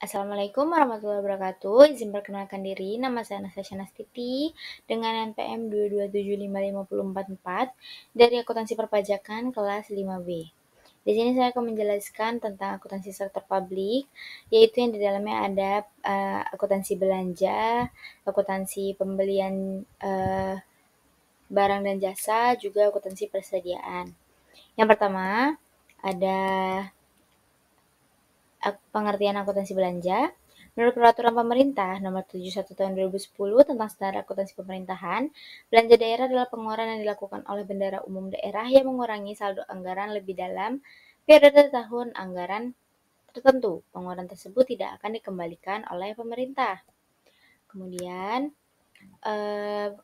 Assalamualaikum warahmatullahi wabarakatuh. Izin perkenalkan diri, nama saya Anastasia Nastiti dengan NPM 2275544 dari Akuntansi Perpajakan kelas 5B. Di sini saya akan menjelaskan tentang akuntansi sektor publik, yaitu yang di dalamnya ada akuntansi belanja, akuntansi pembelian barang dan jasa, juga akuntansi persediaan. Yang pertama ada pengertian akuntansi belanja. Menurut Peraturan Pemerintah Nomor 71 Tahun 2010 tentang Standar Akuntansi Pemerintahan, belanja daerah adalah pengeluaran yang dilakukan oleh bendahara umum daerah yang mengurangi saldo anggaran lebih dalam periode tahun anggaran tertentu. Pengeluaran tersebut tidak akan dikembalikan oleh pemerintah. Kemudian,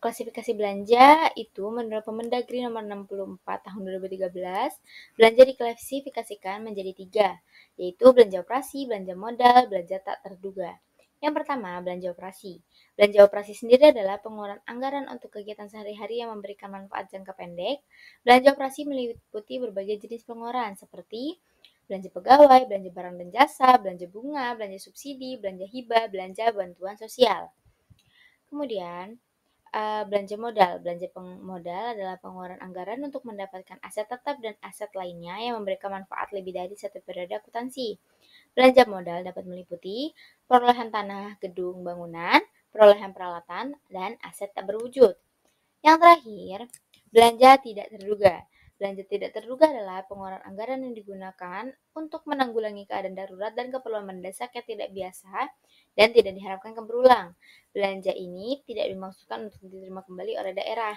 klasifikasi belanja itu menurut Permendagri Nomor 64 Tahun 2013, belanja diklasifikasikan menjadi 3, yaitu belanja operasi, belanja modal, belanja tak terduga. Yang pertama, belanja operasi. Belanja operasi sendiri adalah pengeluaran anggaran untuk kegiatan sehari-hari yang memberikan manfaat jangka pendek. Belanja operasi meliputi berbagai jenis pengeluaran seperti belanja pegawai, belanja barang dan jasa, belanja bunga, belanja subsidi, belanja hibah, belanja bantuan sosial. Kemudian, belanja modal. Belanja modal adalah pengeluaran anggaran untuk mendapatkan aset tetap dan aset lainnya yang memberikan manfaat lebih dari satu periode akuntansi. Belanja modal dapat meliputi perolehan tanah, gedung, bangunan, perolehan peralatan, dan aset tak berwujud. Yang terakhir, belanja tidak terduga. Belanja tidak terduga adalah pengeluaran anggaran yang digunakan untuk menanggulangi keadaan darurat dan keperluan mendesak yang tidak biasa dan tidak diharapkan berulang. Belanja ini tidak dimaksudkan untuk diterima kembali oleh daerah.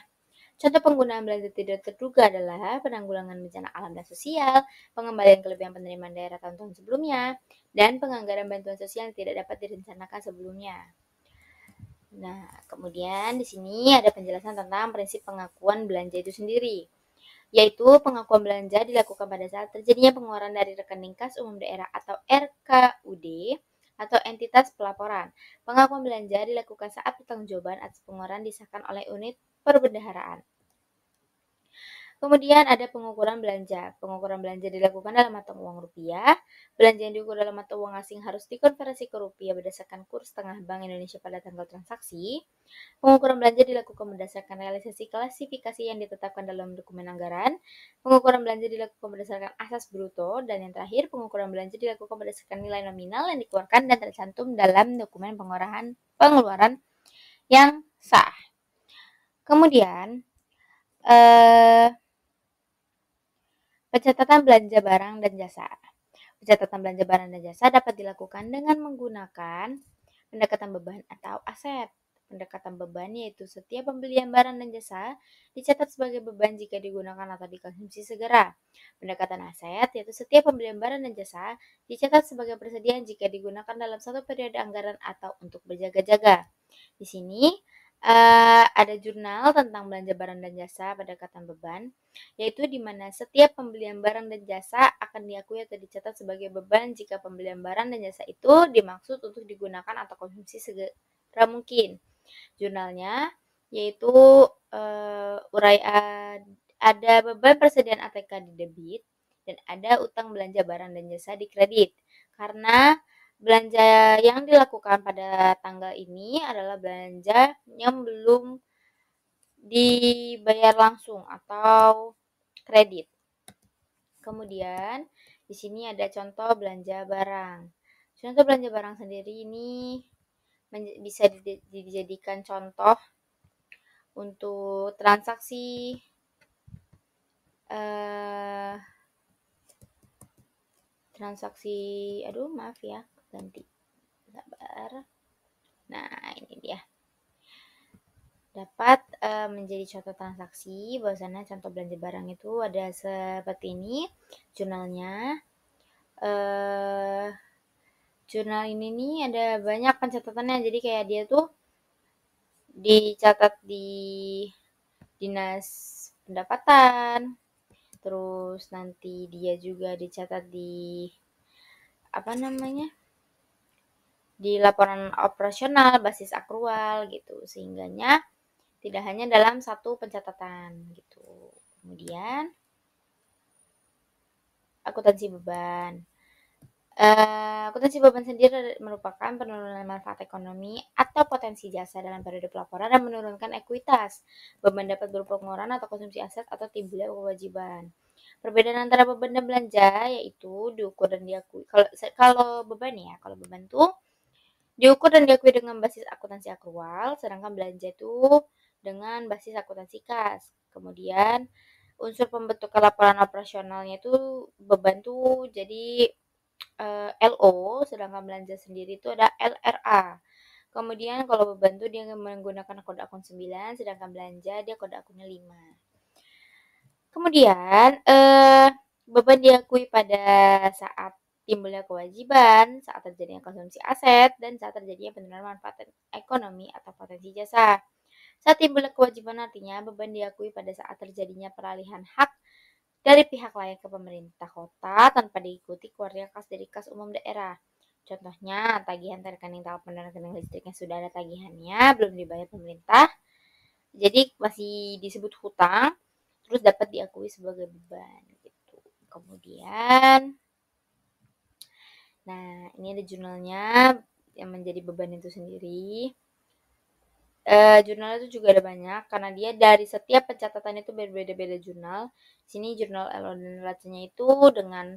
Contoh penggunaan belanja tidak terduga adalah penanggulangan bencana alam dan sosial, pengembalian kelebihan penerimaan daerah tahun-tahun sebelumnya, dan penganggaran bantuan sosial yang tidak dapat direncanakan sebelumnya. Nah, kemudian di sini ada penjelasan tentang prinsip pengakuan belanja itu sendiri, yaitu pengakuan belanja dilakukan pada saat terjadinya pengeluaran dari rekening kas umum daerah atau RKUD atau entitas pelaporan. Pengakuan belanja dilakukan saat pertanggungjawaban atas pengeluaran disahkan oleh unit perbendaharaan. Kemudian ada pengukuran belanja. Pengukuran belanja dilakukan dalam mata uang rupiah. Belanja yang diukur dalam mata uang asing harus dikonversi ke rupiah berdasarkan kurs tengah Bank Indonesia pada tanggal transaksi. Pengukuran belanja dilakukan berdasarkan realisasi klasifikasi yang ditetapkan dalam dokumen anggaran. Pengukuran belanja dilakukan berdasarkan asas bruto. Dan yang terakhir, pengukuran belanja dilakukan berdasarkan nilai nominal yang dikeluarkan dan tercantum dalam dokumen pengeluaran yang sah. Kemudian, pencatatan belanja barang dan jasa. Pencatatan belanja barang dan jasa dapat dilakukan dengan menggunakan pendekatan beban atau aset. Pendekatan beban yaitu setiap pembelian barang dan jasa dicatat sebagai beban jika digunakan atau dikonsumsi segera. Pendekatan aset yaitu setiap pembelian barang dan jasa dicatat sebagai persediaan jika digunakan dalam satu periode anggaran atau untuk berjaga-jaga. Di sini ada jurnal tentang belanja barang dan jasa pendekatan beban, yaitu di mana setiap pembelian barang dan jasa akan diakui atau dicatat sebagai beban jika pembelian barang dan jasa itu dimaksud untuk digunakan atau konsumsi segera mungkin. Jurnalnya yaitu uraian ada beban persediaan ATK di debit dan ada utang belanja barang dan jasa di kredit. Karena belanja yang dilakukan pada tanggal ini adalah belanja yang belum dibayar langsung atau kredit. Kemudian di sini ada contoh belanja barang. Contoh belanja barang sendiri ini bisa dijadikan contoh untuk transaksi maaf ya, ganti sabar. Nah, ini dia. Dapat menjadi contoh transaksi, bahwasannya contoh belanja barang itu ada seperti ini. Jurnalnya. Jurnal ini nih ada banyak pencatatannya, jadi kayak dia tuh dicatat di dinas pendapatan, terus nanti dia juga dicatat di di laporan operasional basis akrual gitu, sehingganya tidak hanya dalam satu pencatatan gitu. Kemudian akuntansi beban. Akuntansi beban sendiri merupakan penurunan manfaat ekonomi atau potensi jasa dalam periode pelaporan dan menurunkan ekuitas. Beban dapat berupa pengeluaran atau konsumsi aset atau timbulnya kewajiban. Perbedaan antara beban dan belanja yaitu diukur dan diakui. Kalau beban ya, kalau beban tuh diukur dan diakui dengan basis akuntansi akrual, sedangkan belanja itu dengan basis akuntansi kas. Kemudian unsur pembentukan laporan operasionalnya itu beban tuh jadi LO, sedangkan belanja sendiri itu ada LRA. Kemudian kalau beban tuh dia menggunakan kode akun 9, sedangkan belanja dia kode akunnya 5. Kemudian, beban diakui pada saat timbulnya kewajiban, saat terjadinya konsumsi aset, dan saat terjadinya penurunan manfaat ekonomi atau potensi jasa. Saat timbulnya kewajiban artinya beban diakui pada saat terjadinya peralihan hak dari pihak lain ke pemerintah kota tanpa diikuti keluarnya kas dari kas umum daerah. Contohnya, tagihan rekening telepon dan rekening listriknya sudah ada tagihannya, belum dibayar pemerintah, jadi masih disebut hutang, terus dapat diakui sebagai beban gitu. Kemudian, nah ini ada jurnalnya yang menjadi beban itu sendiri. Jurnal itu juga ada banyak karena dia dari setiap pencatatan itu berbeda-beda jurnal. Sini jurnal LO dan neraca-nya itu dengan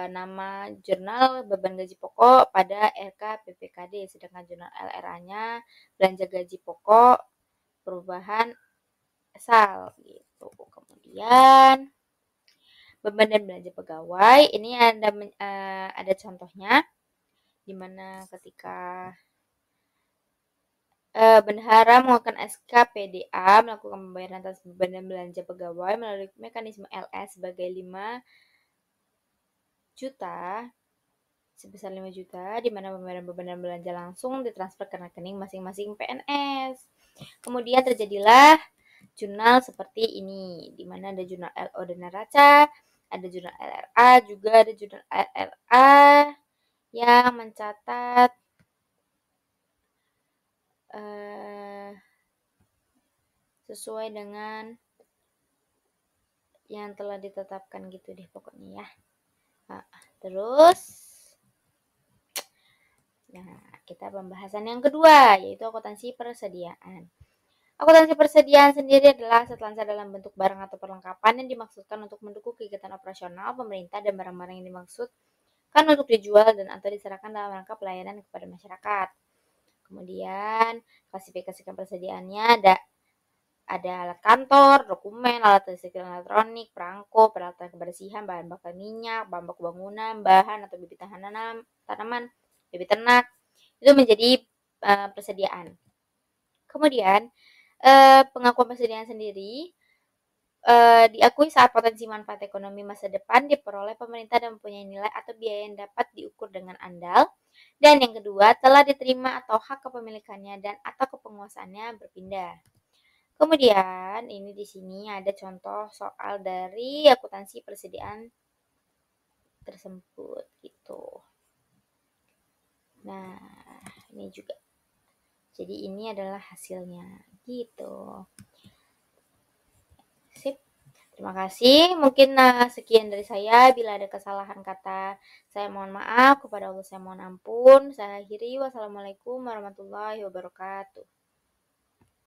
nama jurnal beban gaji pokok pada RKPPKD, sedangkan jurnal LRA-nya belanja gaji pokok perubahan asal gitu. Kemudian beban dan belanja pegawai ini ada contohnya di mana ketika bendahara mengeluarkan SK PDA melakukan pembayaran atas beban dan belanja pegawai melalui mekanisme LS sebagai 5 juta sebesar 5 juta di mana pembayaran beban dan belanja langsung ditransfer ke rekening masing-masing PNS. Kemudian terjadilah jurnal seperti ini di mana ada jurnal LO dan neraca, ada jurnal LRA, juga ada jurnal LRA yang mencatat sesuai dengan yang telah ditetapkan gitu deh pokoknya ya. Terus kita pembahasan yang kedua yaitu akuntansi persediaan. Akuntansi persediaan sendiri adalah aset lancar dalam bentuk barang atau perlengkapan yang dimaksudkan untuk mendukung kegiatan operasional pemerintah dan barang-barang yang dimaksudkan untuk dijual dan atau diserahkan dalam rangka pelayanan kepada masyarakat. Kemudian klasifikasikan persediaannya ada alat kantor, dokumen, alat listrik elektronik, perangko, peralatan kebersihan, bahan bakar minyak, bahan baku bangunan, bahan atau bibit tanaman, bibit ternak. Itu menjadi persediaan. Kemudian pengakuan persediaan sendiri diakui saat potensi manfaat ekonomi masa depan diperoleh pemerintah dan mempunyai nilai atau biaya yang dapat diukur dengan andal. Dan yang kedua, telah diterima atau hak kepemilikannya dan atau kepenguasaannya berpindah. Kemudian ini di sini ada contoh soal dari akuntansi persediaan tersebut gitu. Nah, ini juga. Jadi ini adalah hasilnya gitu. Sip. Terima kasih. Mungkin sekian dari saya. Bila ada kesalahan kata, saya mohon maaf. Kepada Allah saya mohon ampun. Saya akhiri. Wassalamualaikum warahmatullahi wabarakatuh.